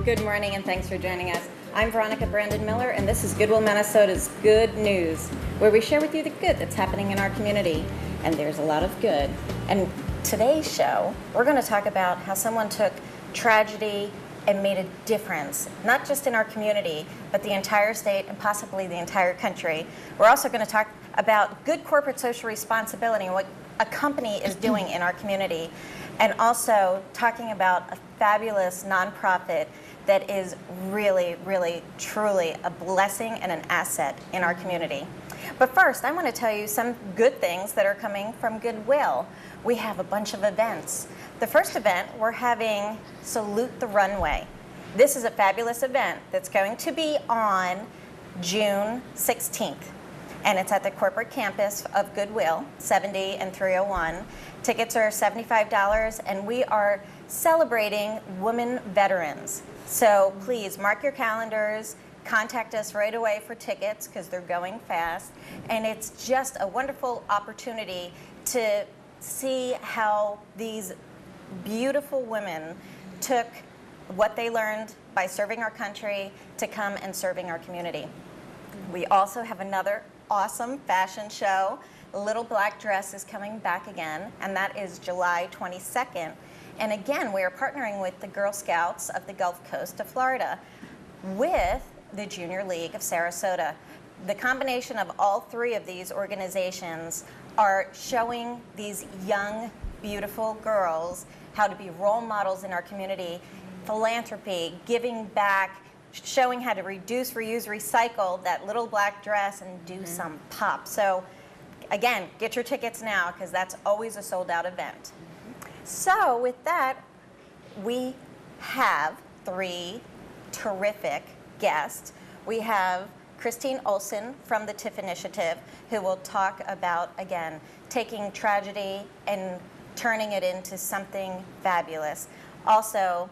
Good morning and thanks for joining us. I'm Veronica Brandon Miller and this is Goodwill, Minnesota's Good News, where we share with you the good that's happening in our community. And there's a lot of good. And today's show, we're going to talk about how someone took tragedy and made a difference, not just in our community, but the entire state and possibly the entire country. We're also going to talk about good corporate social responsibility and what a company is doing in our community, and also talking about a fabulous nonprofit that is really, really, truly a blessing and an asset in our community. But first, I want to tell you some good things that are coming from Goodwill. We have a bunch of events. The first event, we're having Salute the Runway. This is a fabulous event that's going to be on June 16th. And it's at the corporate campus of Goodwill, 70 and 301. Tickets are $75, and we are celebrating women veterans. So please mark your calendars, contact us right away for tickets because they're going fast. And it's just a wonderful opportunity to see how these beautiful women took what they learned by serving our country to come and serving our community. We also have another awesome fashion show. Little Black Dress is coming back again, and that is July 22nd. And again, we are partnering with the Girl Scouts of the Gulf Coast of Florida with the Junior League of Sarasota. The combination of all three of these organizations are showing these young, beautiful girls how to be role models in our community, philanthropy, giving back, showing how to reduce, reuse, recycle that little black dress and do some pop. So again, get your tickets now because that's always a sold out event. So with that, we have three terrific guests. We have Christine Olson from the TIF Initiative, who will talk about, again, taking tragedy and turning it into something fabulous. Also,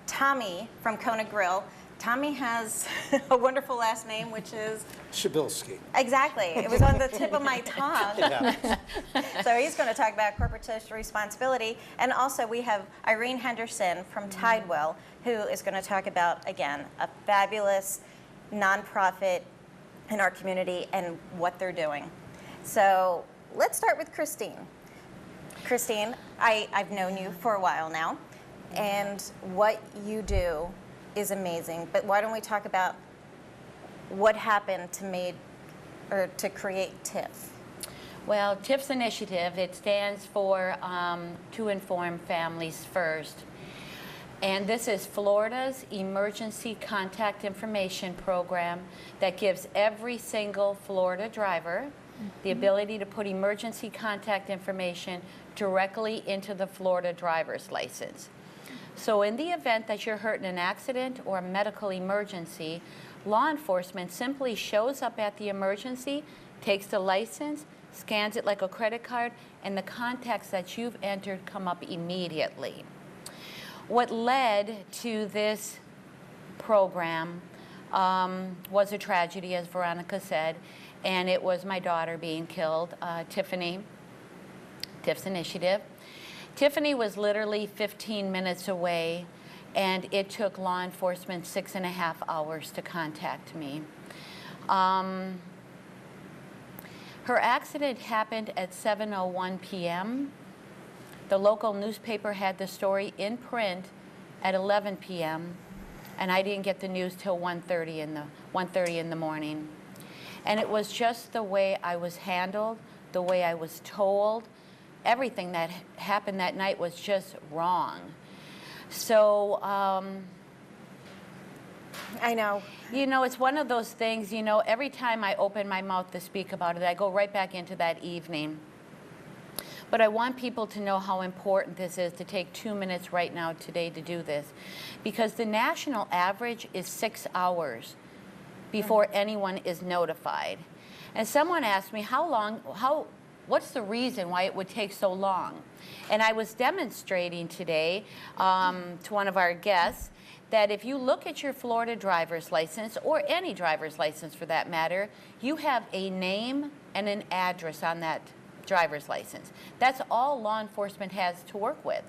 Tommy from Kona Grill. Tommy has a wonderful last name, which is? Przybzlski. Exactly. It was on the tip of my tongue. Yeah. So he's going to talk about corporate social responsibility. And also we have Irene Henderson from Tidewell, who is going to talk about, again, a fabulous nonprofit in our community and what they're doing. So let's start with Christine. Christine, I've known you for a while now, and what you do is amazing. But why don't we talk about what happened to create TIF? Well, TIF's initiative, it stands for To Inform Families First. And this is Florida's emergency contact information program that gives every single Florida driver the ability to put emergency contact information directly into the Florida driver's license. So in the event that you're hurt in an accident or a medical emergency, law enforcement simply shows up at the emergency, takes the license, scans it like a credit card, and the contacts that you've entered come up immediately. What led to this program was a tragedy, as Veronica said, and it was my daughter being killed, Tiffany, TIF's initiative. Tiffany was literally 15 minutes away, and it took law enforcement 6.5 hours to contact me. Her accident happened at 7:01 p.m. The local newspaper had the story in print at 11 p.m., and I didn't get the news till 1:30 in the morning. And it was just the way I was handled, the way I was told. Everything that happened that night was just wrong. So, I know. You know, it's one of those things, you know, every time I open my mouth to speak about it, I go right back into that evening. But I want people to know how important this is to take 2 minutes right now today to do this. Because the national average is 6 hours before anyone is notified. And someone asked me, what's the reason why it would take so long? And I was demonstrating today to one of our guests that if you look at your Florida driver's license, or any driver's license for that matter, you have a name and an address on that driver's license. That's all law enforcement has to work with.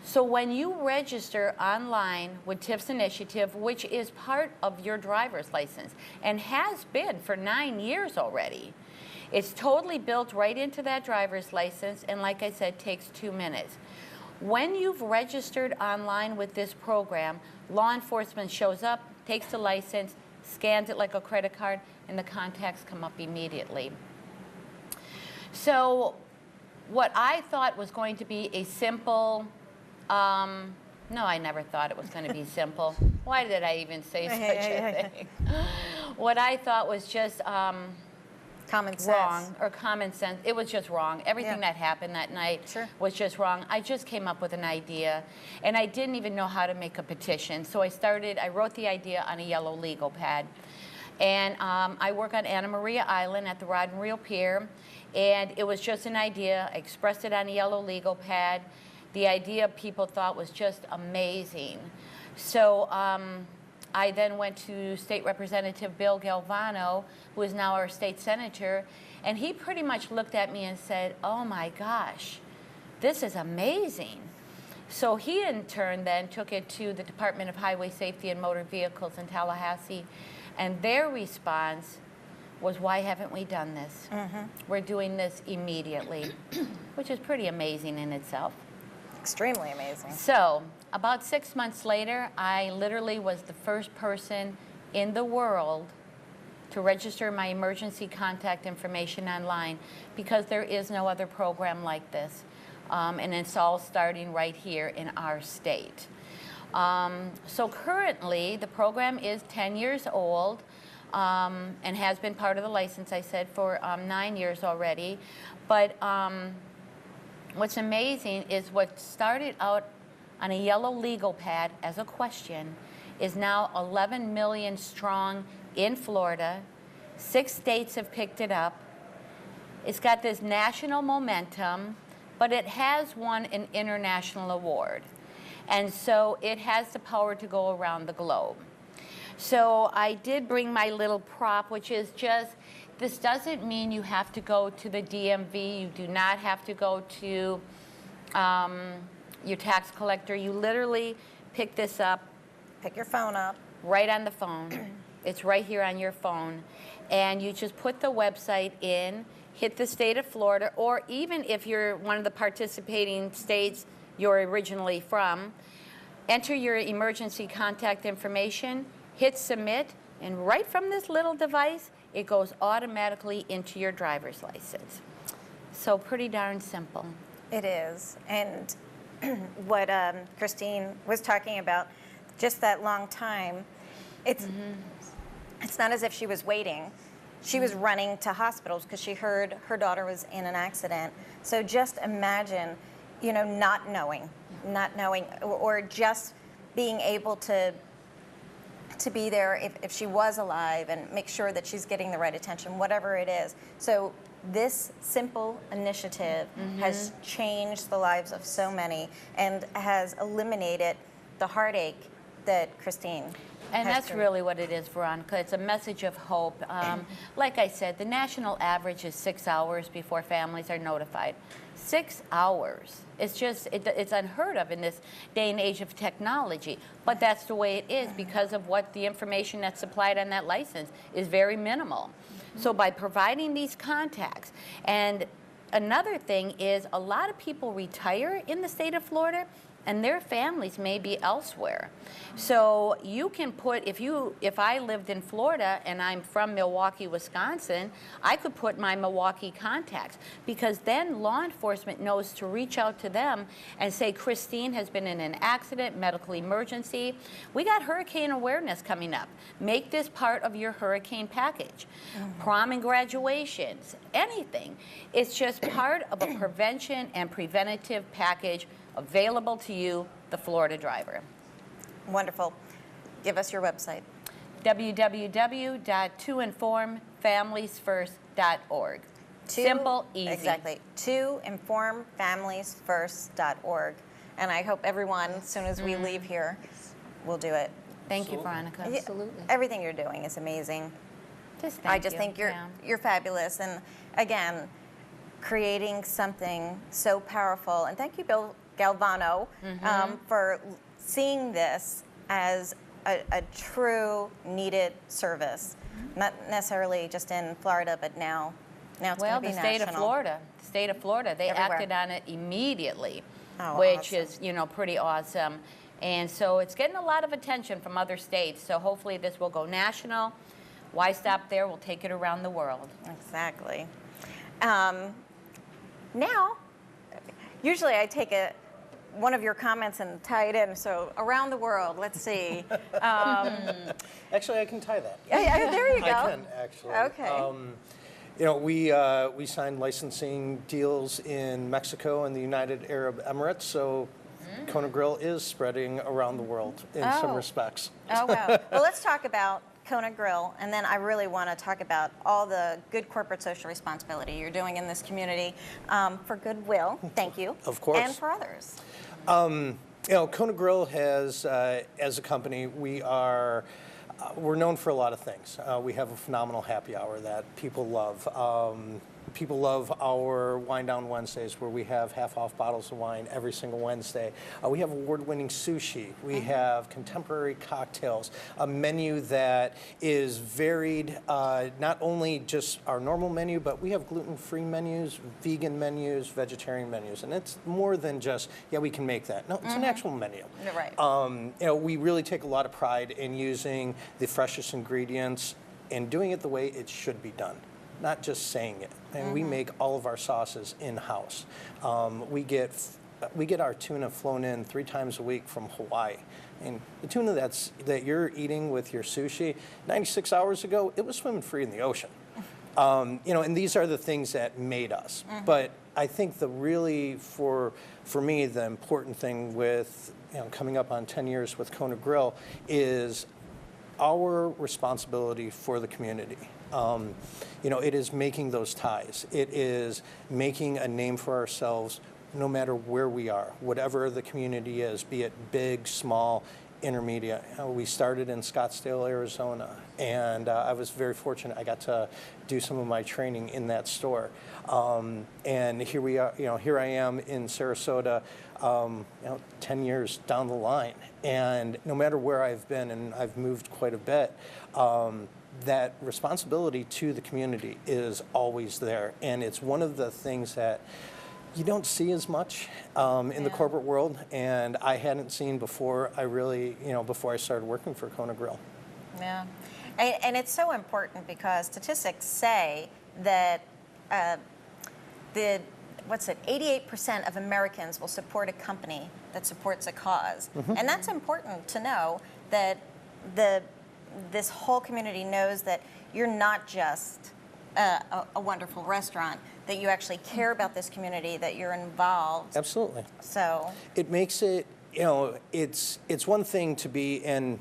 So when you register online with TIF's initiative, which is part of your driver's license and has been for 9 years already, it's totally built right into that driver's license, and like I said, takes 2 minutes. When you've registered online with this program, law enforcement shows up, takes the license, scans it like a credit card, and the contacts come up immediately. So what I thought was going to be a simple, no, I never thought it was going to be simple. Why did I even say such a thing? What I thought was just Common sense. wrong, or common sense. It was just wrong. Everything that happened that night was just wrong. I just came up with an idea, and I didn't even know how to make a petition. So I wrote the idea on a yellow legal pad. And I work on Anna Maria Island at the Rod and Reel Pier, and it was just an idea. I expressed it on a yellow legal pad. The idea people thought was just amazing. So I then went to State Representative Bill Galvano, who is now our state senator, and he pretty much looked at me and said, oh my gosh, this is amazing. So he in turn then took it to the Department of Highway Safety and Motor Vehicles in Tallahassee, and their response was, why haven't we done this? We're doing this immediately, which is pretty amazing in itself. Extremely amazing. So about 6 months later, I literally was the first person in the world to register my emergency contact information online, because there is no other program like this. And it's all starting right here in our state. So currently, the program is 10 years old and has been part of the license, I said, for 9 years already. But what's amazing is what started out on a yellow legal pad as a question is now 11 million strong in Florida. 6 states have picked it up. It's got this national momentum, but it has won an international award. And so it has the power to go around the globe. So I did bring my little prop, which is just, this doesn't mean you have to go to the DMV. You do not have to go to your tax collector. You literally pick this up. Pick your phone up. Right on the phone. It's right here on your phone. And you just put the website in, hit the state of Florida, or even if you're one of the participating states you're originally from, enter your emergency contact information, hit submit, and right from this little device, it goes automatically into your driver's license. So pretty darn simple. It is. And what Christine was talking about, just that long time, it's not as if she was waiting. She was running to hospitals because she heard her daughter was in an accident. So just imagine, you know, not knowing, or just being able to be there if she was alive and make sure that she's getting the right attention, whatever it is. So this simple initiative has changed the lives of so many and has eliminated the heartache that Christine And has that's through. really what it is, Veronica. It's a message of hope. Like I said, the national average is 6 hours before families are notified. 6 hours. It's just, it's unheard of in this day and age of technology. But that's the way it is because of what the information that's supplied on that license is very minimal. So by providing these contacts, and another thing is a lot of people retire in the state of Florida and their families may be elsewhere. So you can put, if I lived in Florida and I'm from Milwaukee, Wisconsin, I could put my Milwaukee contacts, because then law enforcement knows to reach out to them and say, Christine has been in an accident, medical emergency. We got hurricane awareness coming up. Make this part of your hurricane package. Prom and graduations, anything. It's just part of a prevention and preventative package available to you, the Florida driver. Wonderful. Give us your website. www.toinformfamiliesfirst.org. Simple, easy. Exactly. toinformfamiliesfirst.org. And I hope everyone, as soon as we leave here, will do it. Thank you, Veronica. Absolutely. Everything you're doing is amazing. I just think you're fabulous. And again, creating something so powerful. And thank you, Bill Galvano for seeing this as a true needed service, not necessarily just in Florida, but now it's Well, going to be the national. state of Florida, they Everywhere. acted on it immediately, Oh, which awesome. is, pretty awesome. And so it's getting a lot of attention from other states. So hopefully this will go national. Why stop there? We'll take it around the world. Exactly. Now, usually I take one of your comments and tie it in. So around the world, let's see. Actually, I can tie that. Yeah, there you go. I can, actually. Okay. We signed licensing deals in Mexico and the United Arab Emirates, so Kona Grill is spreading around the world in some respects. Oh, wow. Well, let's talk about Kona Grill, and then I really want to talk about all the good corporate social responsibility you're doing in this community for Goodwill. Thank you. Of course. And for others. Kona Grill has, as a company, we're known for a lot of things. We have a phenomenal happy hour that people love. People love our Wine Down Wednesdays, where we have half-off bottles of wine every single Wednesday. We have award-winning sushi. We have contemporary cocktails, a menu that is varied, not only just our normal menu, but we have gluten-free menus, vegan menus, vegetarian menus. And it's more than just, yeah, we can make that. No, it's an actual menu. You're right. We really take a lot of pride in using the freshest ingredients and doing it the way it should be done, not just saying it. And we make all of our sauces in-house. We get our tuna flown in 3 times a week from Hawaii. And the tuna that you're eating with your sushi, 96 hours ago, it was swimming free in the ocean. And these are the things that made us. But I think for me, the important thing with coming up on 10 years with Kona Grill is our responsibility for the community. It is making those ties. It is making a name for ourselves no matter where we are, whatever the community is, be it big, small, intermediate. We started in Scottsdale, Arizona, and I was very fortunate. I got to do some of my training in that store. And here we are, here I am in Sarasota, 10 years down the line. And no matter where I've been, and I've moved quite a bit, that responsibility to the community is always there. And it's one of the things that you don't see as much in the corporate world, and I hadn't seen before before I started working for Kona Grill. Yeah. And it's so important because statistics say that 88% of Americans will support a company that supports a cause. And that's important to know, that this whole community knows that you're not just a wonderful restaurant, that you actually care about this community, that you're involved. Absolutely. So it makes it, it's one thing to be in,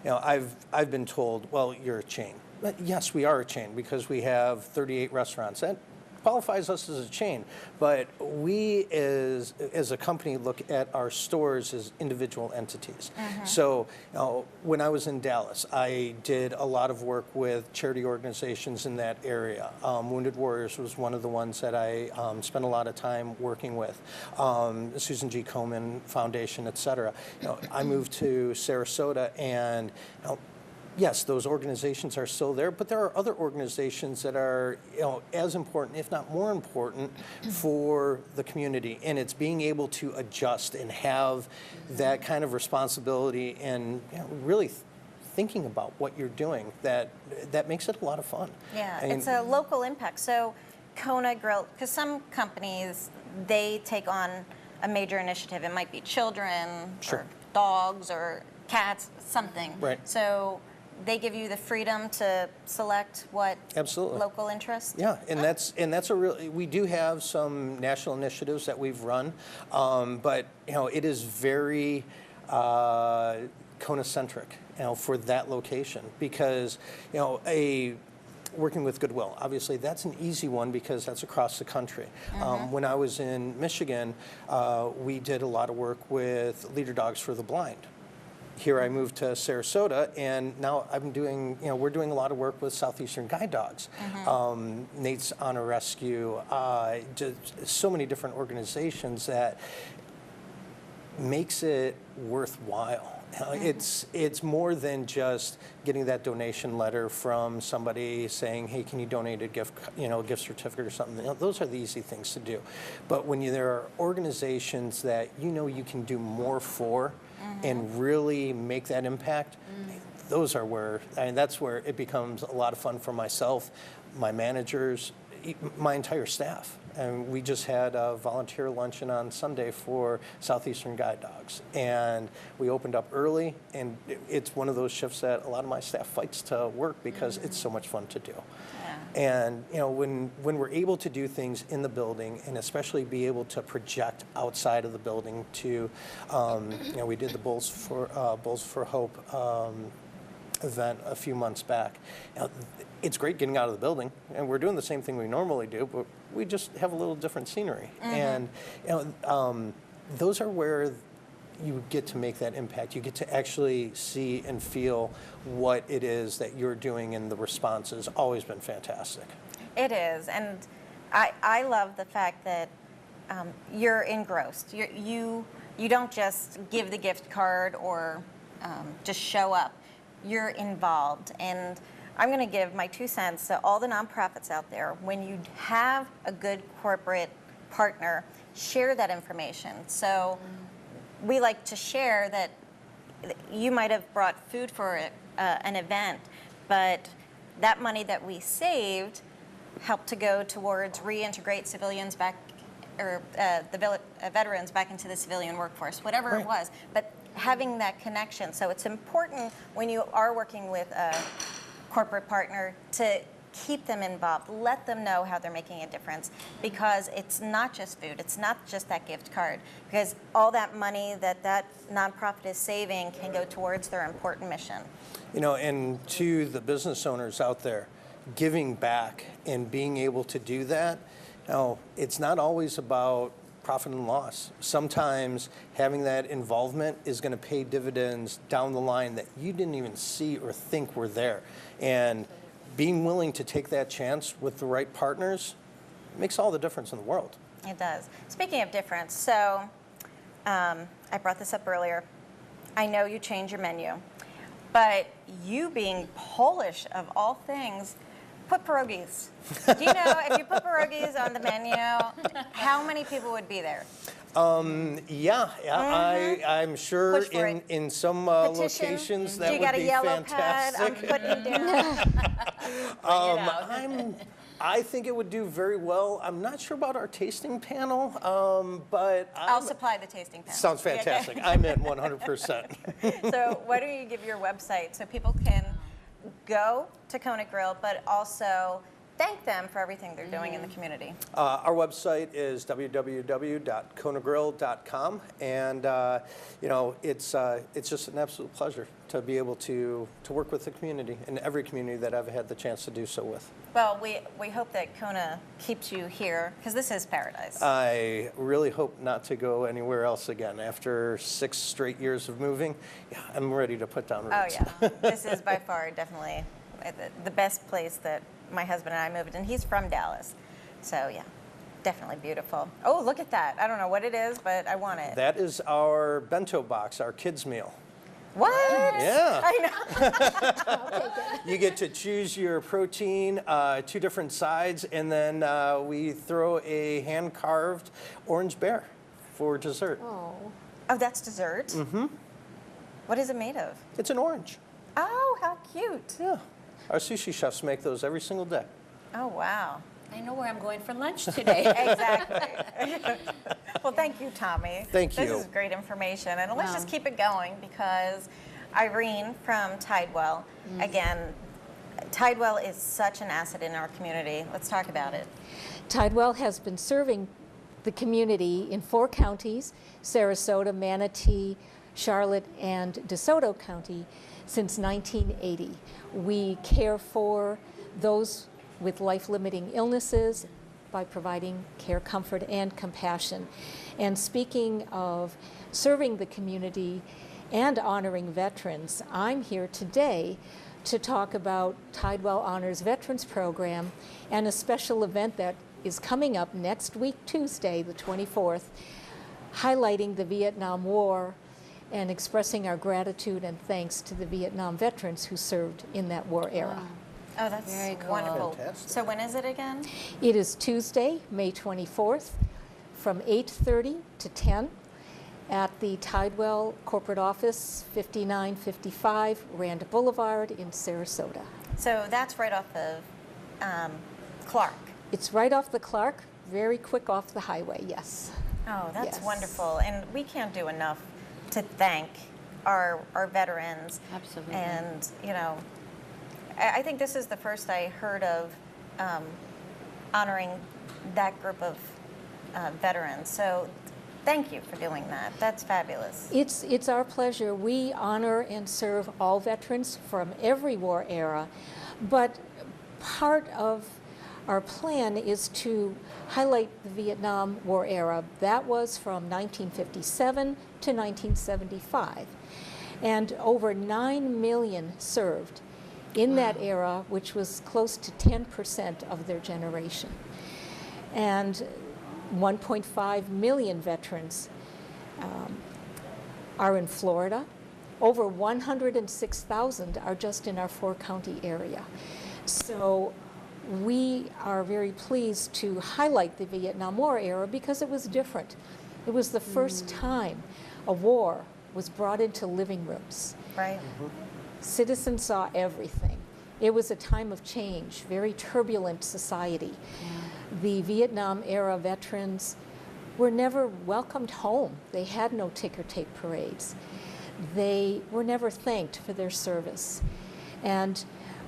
I've been told, well, you're a chain. But yes, we are a chain because we have 38 restaurants. That qualifies us as a chain, but we as a company look at our stores as individual entities. So when I was in Dallas, I did a lot of work with charity organizations in that area. Wounded Warriors was one of the ones that I spent a lot of time working with. Susan G. Komen Foundation, et cetera. I moved to Sarasota, and yes, those organizations are still there, but there are other organizations that are, as important, if not more important, for the community. And it's being able to adjust and have that kind of responsibility, and really thinking about what you're doing. That makes it a lot of fun. yeah, And it's a local impact. So Kona Grill, because some companies, they take on a major initiative. It might be children, Sure. or dogs, or cats, something. Right. So they give you the freedom to select what Absolutely. local interest? Yeah, and that's a real. We do have some national initiatives that we've run, but it is very Kona-centric, for that location, because working with Goodwill, obviously that's an easy one because that's across the country. When I was in Michigan, we did a lot of work with Leader Dogs for the Blind. Here I moved to Sarasota, and now we're doing a lot of work with Southeastern Guide Dogs, Nate's Honor Rescue, just so many different organizations that makes it worthwhile. It's more than just getting that donation letter from somebody saying, "Hey, can you donate a gift certificate or something?" Those are the easy things to do. But when there are organizations that you can do more for and really make that impact, those are where that's where it becomes a lot of fun for myself, my managers, my entire staff. And we just had a volunteer luncheon on Sunday for Southeastern Guide Dogs. And we opened up early, and it's one of those shifts that a lot of my staff fights to work because it's so much fun to do. Yeah. And when we're able to do things in the building, and especially be able to project outside of the building to, we did the Bulls for Hope event a few months back. It's great getting out of the building, and we're doing the same thing we normally do, but we just have a little different scenery. And those are where you get to make that impact. You get to actually see and feel what it is that you're doing, and the response has always been fantastic. It is, and I love the fact that you're engrossed. You don't just give the gift card or just show up. You're involved, and I'm going to give my 2 cents to all the nonprofits out there. When you have a good corporate partner, share that information. So we like to share that you might have brought food for an event, but that money that we saved helped to go towards reintegrate civilians back, or veterans back into the civilian workforce, whatever it was. But having that connection. So it's important when you are working with a corporate partner to keep them involved, let them know how they're making a difference, because it's not just food, it's not just that gift card, because all that money that nonprofit is saving can go towards their important mission. And to the business owners out there, giving back and being able to do that, it's not always about profit and loss. Sometimes having that involvement is going to pay dividends down the line that you didn't even see or think were there. And being willing to take that chance with the right partners makes all the difference in the world. It does. Speaking of difference, so I brought this up earlier. I know you change your menu, but you being Polish of all things, put pierogies. Do you know if you put pierogies on the menu, how many people would be there? I'm sure in some locations that would be fantastic. You got a yellow pad, I'm putting down. I think it would do very well. I'm not sure about our tasting panel, but I'll supply the tasting panel. Sounds fantastic. Okay. I'm in 100%. So why don't you give your website so people can go to Kona Grill, but also thank them for everything they're doing in the community. Our website is www.konagrill.com, and it's just an absolute pleasure to be able to work with the community, and every community that I've had the chance to do so with. Well, we hope that Kona keeps you here, because this is paradise. I really hope not to go anywhere else again. After 6 straight years of moving, I'm ready to put down roots. Oh yeah, this is by far definitely the best place that my husband and I moved, and he's from Dallas. So yeah, definitely beautiful. Oh, look at that. I don't know what it is, but I want it. That is our bento box, our kids' meal. What? Yeah. I know. You get to choose your protein, 2 different sides, and then we throw a hand-carved orange bear for dessert. Oh, that's dessert? Mm-hmm. What is it made of? It's an orange. Oh, how cute. Yeah. Our sushi chefs make those every single day. Oh, wow. I know where I'm going for lunch today. Exactly. Well, thank you, Tommy. Thank you. This is great information. And let's just keep it going, because Irene from Tidewell, again, Tidewell is such an asset in our community. Let's talk about it. Tidewell has been serving the community in 4 counties, Sarasota, Manatee, Charlotte, and DeSoto County, since 1980. We care for those with life-limiting illnesses by providing care, comfort, and compassion. And speaking of serving the community and honoring veterans, I'm here today to talk about Tidewell Honors Veterans Program and a special event that is coming up next week, Tuesday, the 24th. highlighting the Vietnam War and expressing our gratitude and thanks to the Vietnam veterans who served in that war era. Oh, that's Very cool. wonderful. Fantastic. So when is it again? It is Tuesday, May 24th, from 8:30 to 10 at the Tidewell Corporate Office, 5955 Rand Boulevard in Sarasota. So that's right off of Clark. It's right off the Clark, very quick off the highway, yes. Oh, that's Yes. wonderful. And we can't do enough to thank our veterans. Absolutely. And, you know, I think this is the first I heard of honoring that group of veterans. So thank you for doing that. That's fabulous. It's our pleasure. We honor and serve all veterans from every war era, but part of our plan is to highlight the Vietnam War era. That was from 1957 to 1975. And over 9 million served in that era, which was close to 10% of their generation. And 1.5 million veterans are in Florida. Over 106,000 are just in our 4-county area. So we are very pleased to highlight the Vietnam War era because it was different. It was the first time a war was brought into living rooms. Right? Citizens saw everything. It was a time of change, very turbulent society. The Vietnam era veterans were never welcomed home. They had no ticker tape parades. They were never thanked for their service. And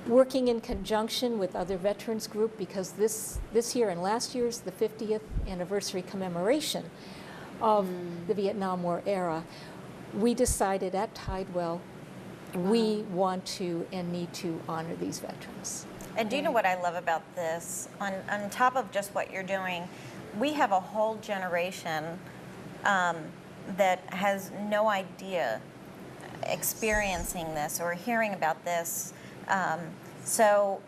working in conjunction with other veterans group, because this year and last year's the 50th anniversary commemoration of the Vietnam War era, we decided at Tidewell we want to and need to honor these veterans. And do you know what I love about this? On top of just what you're doing, we have a whole generation that has no idea experiencing this or hearing about this. So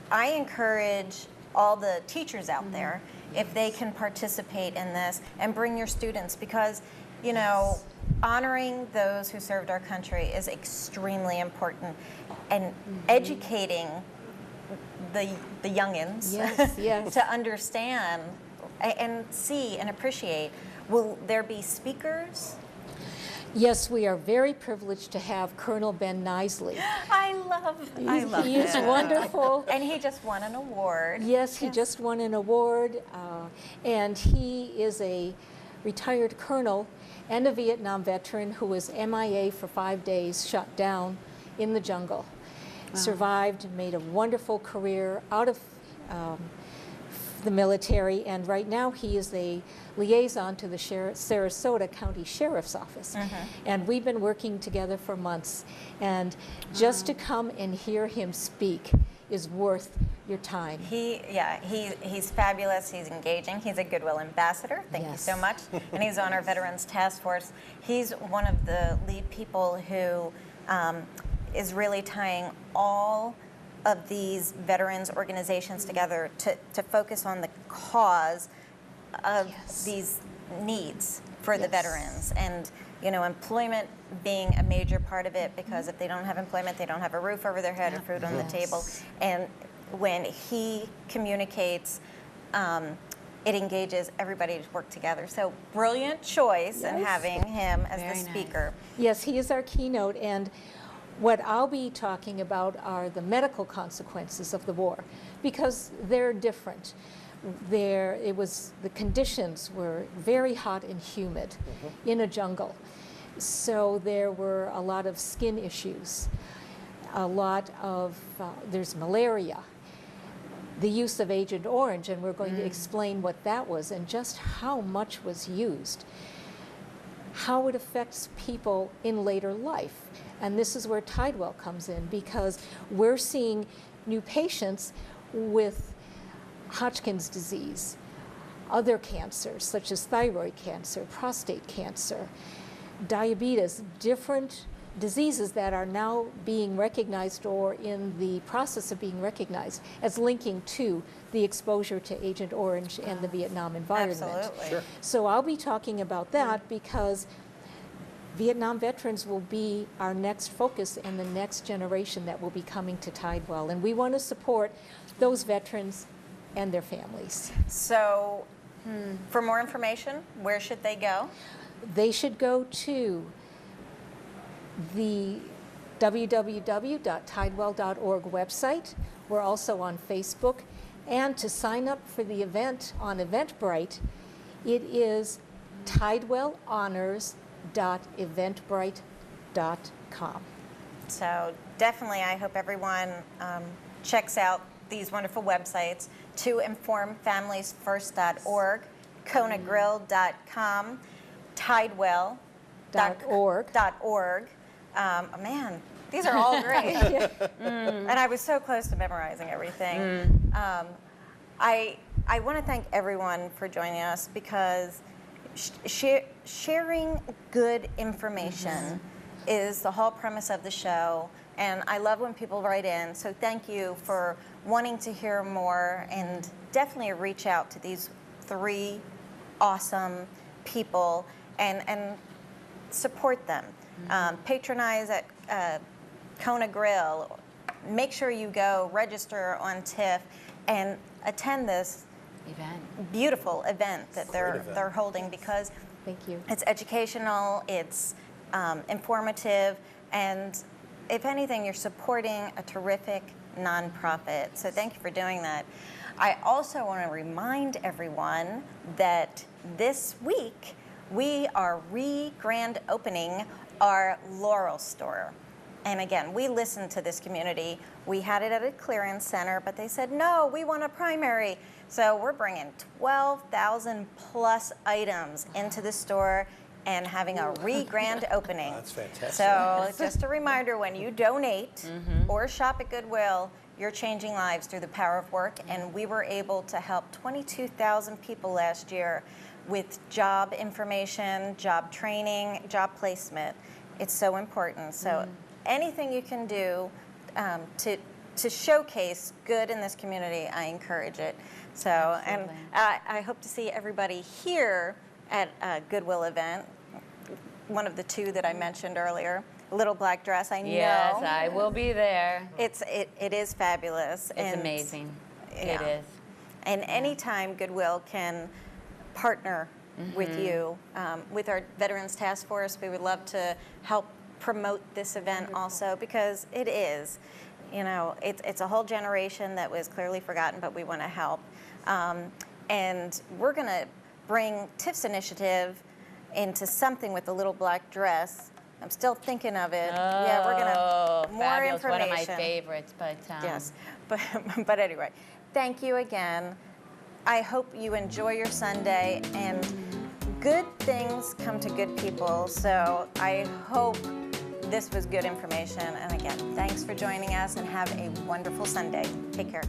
I encourage all the teachers out there, if they can participate in this and bring your students, because, you know, honoring those who served our country is extremely important, and educating the youngins Yes, yes. to understand and see and appreciate. Will there be speakers? Yes, we are very privileged to have Colonel Ben Nisley. I love He is him. wonderful. And he just won an award. Yes, he just won an award, and he is a retired colonel and a Vietnam veteran who was MIA for 5 days, shot down in the jungle. Survived, made a wonderful career out of the military, and right now he is a liaison to the Sarasota County Sheriff's Office. And we've been working together for months, and just to come and hear him speak is worth your time. He's fabulous. He's engaging. He's a Goodwill ambassador. Thank you so much. And he's on our Veterans Task Force. He's one of the lead people who is really tying all of these veterans organizations together to focus on the cause of these needs for the veterans. And, you know, employment being a major part of it, because if they don't have employment, they don't have a roof over their head or food on the table. And when he communicates, it engages everybody to work together. So brilliant choice in having him as the speaker. Yes, he is our keynote, and what I'll be talking about are the medical consequences of the war, because they're different. The conditions were very hot and humid in a jungle. So there were a lot of skin issues, a lot of, there's malaria, the use of Agent Orange, and we're going to explain what that was and just how much was used, how it affects people in later life. And this is where Tidewell comes in, because we're seeing new patients with Hodgkin's disease, other cancers such as thyroid cancer, prostate cancer, diabetes, different diseases that are now being recognized or in the process of being recognized as linking to the exposure to Agent Orange and the Vietnam environment. Absolutely. Sure. So I'll be talking about that because Vietnam veterans will be our next focus and the next generation that will be coming to Tidewell. And we want to support those veterans and their families. So, for more information, where should they go? They should go to the www.tidewell.org website. We're also on Facebook. And to sign up for the event on Eventbrite, it is tidewellhonors.eventbrite.com. So definitely, I hope everyone checks out these wonderful websites: toinformfamiliesfirst.org, konagrill.com, tidewell.org. Man, these are all great. And I was so close to memorizing everything. I want to thank everyone for joining us because sharing good information is the whole premise of the show. And I love when people write in. So thank you for wanting to hear more, and definitely reach out to these 3 awesome people and support them. Patronize at Kona Grill. Make sure you go register on TIFF and attend this beautiful event that they're holding, because Thank you. it's educational, it's informative, and if anything, you're supporting a terrific nonprofit. So thank you for doing that. I also want to remind everyone that this week we are grand opening our Laurel store. And again, we listened to this community. We had it at a clearance center, but they said, no, we want a primary. So we're bringing 12,000 plus items into the store and having a grand opening. That's fantastic. So just a reminder, when you donate or shop at Goodwill, you're changing lives through the power of work. And we were able to help 22,000 people last year with job information, job training, job placement. It's so important. So anything you can do to showcase good in this community, I encourage it. So, and I hope to see everybody here at a Goodwill event, one of the 2 that I mentioned earlier. Little Black Dress, I know. Yes, I will be there. It is fabulous. It's amazing. Yeah. It is. And anytime Goodwill can partner with you, with our Veterans Task Force, we would love to help promote this event also, because it is, it's a whole generation that was clearly forgotten, but we want to help. And we're going to bring TIFF's initiative into something with the Little Black Dress. I'm still thinking of it. Yeah, we're going to more fabulous. information. One of my favorites, but Yes, but anyway, thank you again. I hope you enjoy your Sunday, and good things come to good people. So I hope this was good information. And again, thanks for joining us, and have a wonderful Sunday. Take care.